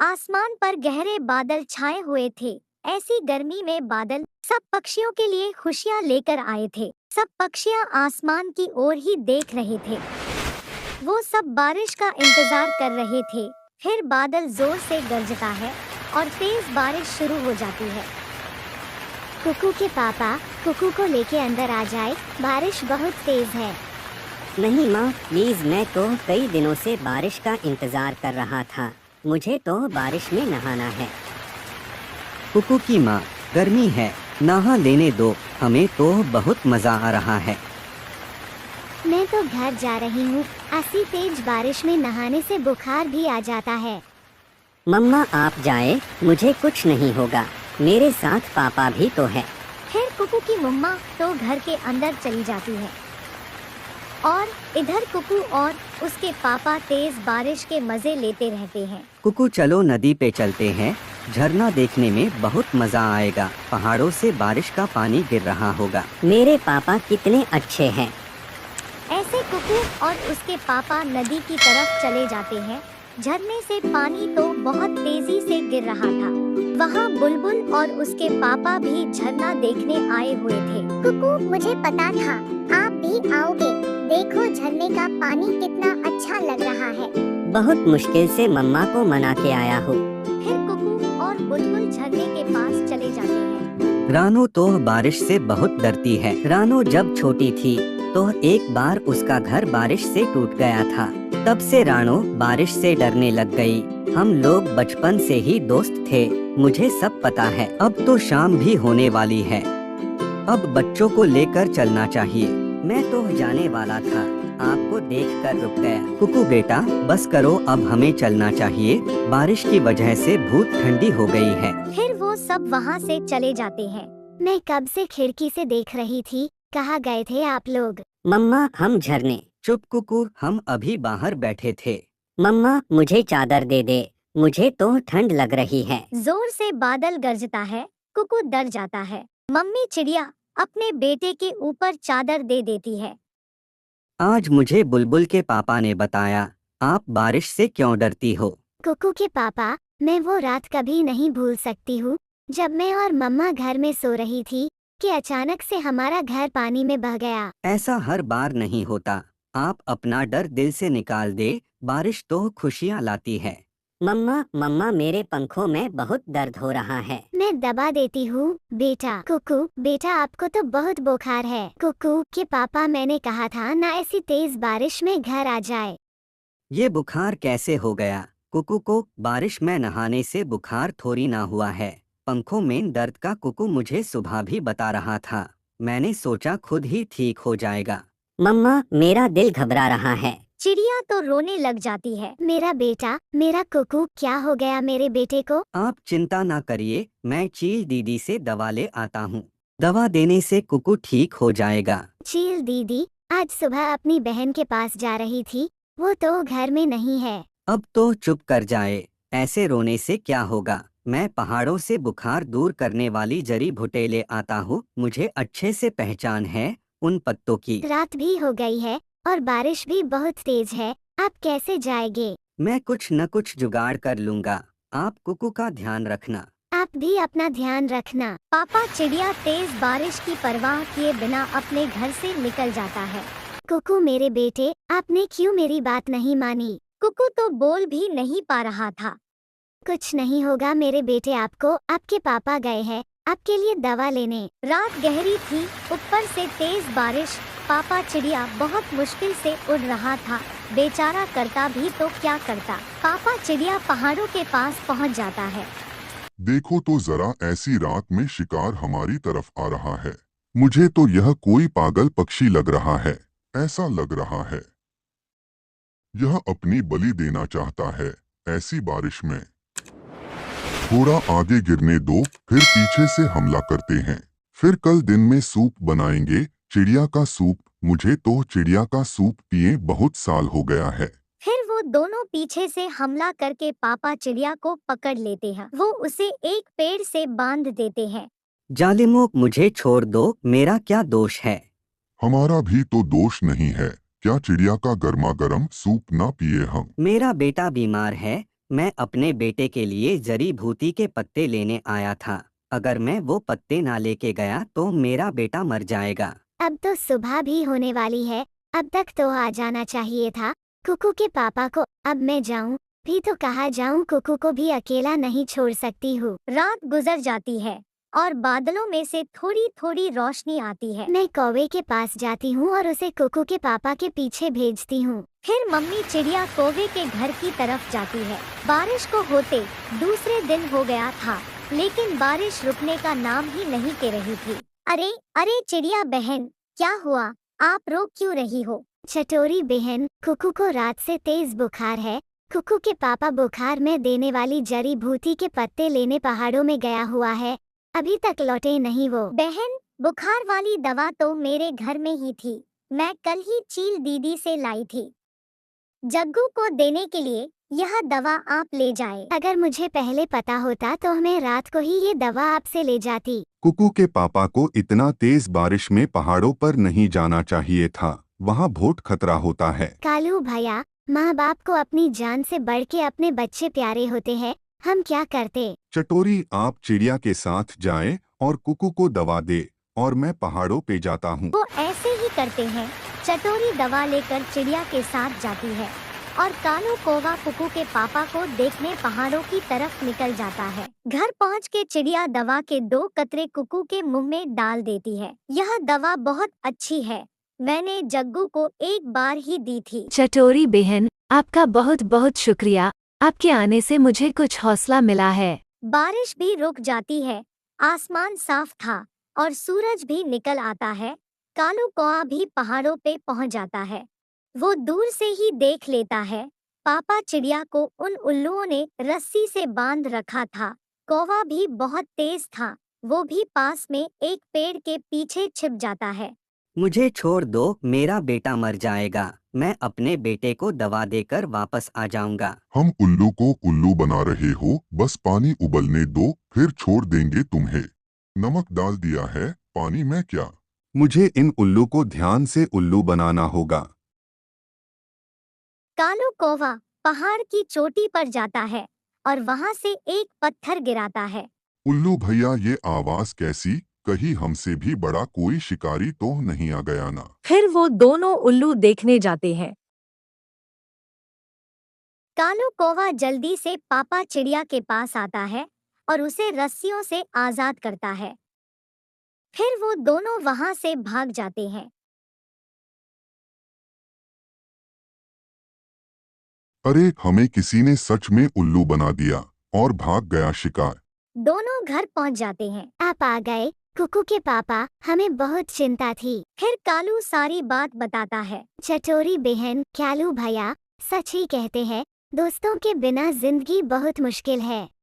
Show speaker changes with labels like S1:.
S1: आसमान पर गहरे बादल छाए हुए थे। ऐसी गर्मी में बादल सब पक्षियों के लिए खुशियां लेकर आए थे। सब पक्षियां आसमान की ओर ही देख रहे थे। वो सब बारिश का इंतजार कर रहे थे। फिर बादल जोर से गरजता है और तेज बारिश शुरू हो जाती है। कुकू के पापा, कुकू को लेके अंदर आ जाए, बारिश बहुत तेज है।
S2: नहीं माँ, प्लीज, मैं तो कई दिनों से बारिश का इंतजार कर रहा था। मुझे तो बारिश में नहाना है।
S3: कुकू की माँ, गर्मी है, नहा लेने दो, हमें तो बहुत मजा आ रहा है।
S1: मैं तो घर जा रही हूँ, ऐसी तेज बारिश में नहाने से बुखार भी आ जाता है।
S2: मम्मा आप जाए, मुझे कुछ नहीं होगा, मेरे साथ पापा भी तो है।
S1: फिर कुकू की मम्मा तो घर के अंदर चली जाती है और इधर कुकू और उसके पापा तेज बारिश के मजे लेते रहते हैं।
S3: कुकू चलो नदी पे चलते हैं, झरना देखने में बहुत मजा आएगा। पहाड़ों से बारिश का पानी गिर रहा होगा।
S2: मेरे पापा कितने अच्छे हैं।
S1: ऐसे कुकू और उसके पापा नदी की तरफ चले जाते हैं। झरने से पानी तो बहुत तेजी से गिर रहा था। वहाँ बुलबुल और उसके पापा भी झरना देखने आए हुए थे।
S4: कुकू, मुझे पता था आप भी आओगे। देखो झरने का पानी कितना अच्छा लग रहा है।
S2: बहुत मुश्किल से मम्मा को मना के आया हूँ।
S1: फिर कुकू और बुलबुल झरने के पास चले जाते हैं।
S3: रानो तो बारिश से बहुत डरती है। रानो जब छोटी थी तो एक बार उसका घर बारिश से टूट गया था। तब से रानो बारिश से डरने लग गई। हम लोग बचपन से ही दोस्त थे, मुझे सब पता है। अब तो शाम भी होने वाली है, अब बच्चों को लेकर चलना चाहिए। मैं तो जाने वाला था, आपको देखकर रुक गया। कुकू बेटा, बस करो, अब हमें चलना चाहिए। बारिश की वजह से बहुत ठंडी हो गई है।
S1: फिर वो सब वहाँ से चले जाते हैं। मैं कब से खिड़की से देख रही थी, कहाँ गए थे आप लोग?
S2: मम्मा हम झरने।
S3: चुप कुकू, हम अभी बाहर बैठे थे।
S2: मम्मा मुझे चादर दे दे, मुझे तो ठंड लग रही है।
S1: जोर से बादल गरजता है। कुकू डर जाता है। मम्मी चिड़िया अपने बेटे के ऊपर चादर दे देती है।
S3: आज मुझे बुलबुल के पापा ने बताया, आप बारिश से क्यों डरती हो।
S1: कुकू के पापा, मैं वो रात कभी नहीं भूल सकती हूँ जब मैं और मम्मा घर में सो रही थी कि अचानक से हमारा घर पानी में बह गया।
S3: ऐसा हर बार नहीं होता, आप अपना डर दिल से निकाल दे। बारिश तो खुशियाँ लाती है।
S2: मम्मा मेरे पंखों में बहुत दर्द हो रहा है।
S1: मैं दबा देती हूँ बेटा। कुकू बेटा, आपको तो बहुत बुखार है। कुकू के पापा, मैंने कहा था ना ऐसी तेज बारिश में घर आ जाए।
S3: ये बुखार कैसे हो गया कुकू को? बारिश में नहाने से बुखार थोड़ी ना हुआ है। पंखों में दर्द का कुकू मुझे सुबह भी बता रहा था। मैंने सोचा खुद ही ठीक हो जाएगा।
S2: मम्मा मेरा दिल घबरा रहा है।
S1: चिड़िया तो रोने लग जाती है। मेरा बेटा, मेरा कुकू, क्या हो गया मेरे बेटे को?
S3: आप चिंता ना करिए, मैं चील दीदी से दवा ले आता हूँ। दवा देने से कुकू ठीक हो जाएगा।
S1: चील दीदी आज सुबह अपनी बहन के पास जा रही थी, वो तो घर में नहीं है।
S3: अब तो चुप कर जाए, ऐसे रोने से क्या होगा। मैं पहाड़ों से बुखार दूर करने वाली जड़ी बूटी ले आता हूँ। मुझे अच्छे से पहचान है उन पत्तों की।
S1: रात भी हो गई है और बारिश भी बहुत तेज है, आप कैसे जाएंगे?
S3: मैं कुछ न कुछ जुगाड़ कर लूंगा, आप कुकू का ध्यान रखना।
S1: आप भी अपना ध्यान रखना। पापा चिड़िया तेज बारिश की परवाह किए बिना अपने घर से निकल जाता है। कुकू मेरे बेटे, आपने क्यों मेरी बात नहीं मानी? कुकू तो बोल भी नहीं पा रहा था। कुछ नहीं होगा मेरे बेटे, आपको आपके पापा गए हैं आपके लिए दवा लेने। रात गहरी थी, ऊपर से तेज बारिश। पापा चिड़िया बहुत मुश्किल से उड़ रहा था। बेचारा करता भी तो क्या करता। पापा चिड़िया पहाड़ों के पास पहुंच जाता है।
S5: देखो तो जरा, ऐसी रात में शिकार हमारी तरफ आ रहा है। मुझे तो यह कोई पागल पक्षी लग रहा है। ऐसा लग रहा है यह अपनी बलि देना चाहता है। ऐसी बारिश में थोड़ा आगे गिरने दो, फिर पीछे से हमला करते हैं। फिर कल दिन में सूप बनाएंगे, चिड़िया का सूप। मुझे तो चिड़िया का सूप पिए बहुत साल हो गया है।
S1: फिर वो दोनों पीछे से हमला करके पापा चिड़िया को पकड़ लेते हैं। वो उसे एक पेड़ से बांध देते हैं।
S3: जालिमों, मुझे छोड़ दो, मेरा क्या दोष है।
S5: हमारा भी तो दोष नहीं है। क्या चिड़िया का गर्मा गर्म सूप ना पिए हम?
S3: मेरा बेटा बीमार है, मैं अपने बेटे के लिए जड़ी बूटी के पत्ते लेने आया था। अगर मैं वो पत्ते ना लेके गया तो मेरा बेटा मर जाएगा।
S1: अब तो सुबह भी होने वाली है, अब तक तो आ जाना चाहिए था। कुकू के पापा को अब मैं जाऊं भी तो कहाँ जाऊं, कुकू को भी अकेला नहीं छोड़ सकती हूँ। रात गुजर जाती है और बादलों में से थोड़ी थोड़ी रोशनी आती है। मैं कौवे के पास जाती हूँ और उसे कुकू के पापा के पीछे भेजती हूँ। फिर मम्मी चिड़िया कौवे के घर की तरफ जाती है। बारिश को होते दूसरे दिन हो गया था, लेकिन बारिश रुकने का नाम ही नहीं ले रही थी। अरे अरे चिड़िया बहन, क्या हुआ? आप रो क्यों रही हो? चटोरी बहन, कुकू को रात से तेज बुखार है। कुकू के पापा बुखार में देने वाली जड़ी बूटी के पत्ते लेने पहाड़ों में गया हुआ है, अभी तक लौटे नहीं वो। बहन, बुखार वाली दवा तो मेरे घर में ही थी, मैं कल ही चील दीदी से लाई थी। जग्गू को देने के लिए यह दवा आप ले जाए। अगर मुझे पहले पता होता तो मैं रात को ही ये दवा आपसे ले जाती।
S5: कुकू के पापा को इतना तेज बारिश में पहाड़ों पर नहीं जाना चाहिए था, वहाँ बहुत खतरा होता है।
S1: कालू भैया, माँ बाप को अपनी जान से बढ़ के अपने बच्चे प्यारे होते हैं, हम क्या करते?
S5: चटोरी, आप चिड़िया के साथ जाएं और कुकू को दवा दे और मैं पहाड़ों पे जाता हूँ।
S1: वो ऐसे ही करते हैं। चटोरी दवा लेकर चिड़िया के साथ जाती है और कालू कौवा कुकू के पापा को देखने पहाड़ों की तरफ निकल जाता है। घर पहुँच के चिड़िया दवा के 2 कतरे कुकू के मुंह में डाल देती है। यह दवा बहुत अच्छी है, मैंने जग्गू को एक बार ही दी थी।
S6: चटोरी बहन, आपका बहुत बहुत शुक्रिया, आपके आने से मुझे कुछ हौसला मिला है।
S1: बारिश भी रुक जाती है, आसमान साफ था और सूरज भी निकल आता है। कालू कौवा भी पहाड़ों पे पहुंच जाता है। वो दूर से ही देख लेता है, पापा चिड़िया को उन उल्लुओं ने रस्सी से बांध रखा था। कौवा भी बहुत तेज था, वो भी पास में एक पेड़ के पीछे छिप जाता है।
S3: मुझे छोड़ दो, मेरा बेटा मर जाएगा। मैं अपने बेटे को दवा देकर वापस आ जाऊंगा।
S5: हम उल्लू को उल्लू बना रहे हो, बस पानी उबलने दो, फिर छोड़ देंगे तुम्हें। नमक डाल दिया है, पानी में क्या? मुझे इन उल्लू को ध्यान से उल्लू बनाना होगा।
S1: कालू कौवा पहाड़ की चोटी पर जाता है और वहाँ से एक पत्थर गिराता है।
S5: उल्लू भैया, ये आवाज कैसी? कहीं हमसे भी बड़ा कोई शिकारी तो नहीं आ गया ना?
S6: फिर वो दोनों उल्लू देखने जाते हैं।
S1: कालू कौवा जल्दी से पापा चिड़िया के पास आता है और उसे रस्सियों से आजाद करता है। फिर वो दोनों वहां से भाग जाते हैं।
S5: अरे, हमें किसी ने सच में उल्लू बना दिया और भाग गया शिकार।
S1: दोनों घर पहुंच जाते हैं। आप आ गए कुकू के पापा, हमें बहुत चिंता थी। फिर कालू सारी बात बताता है। चटोरी बहन, कालू भैया सच ही कहते हैं, दोस्तों के बिना जिंदगी बहुत मुश्किल है।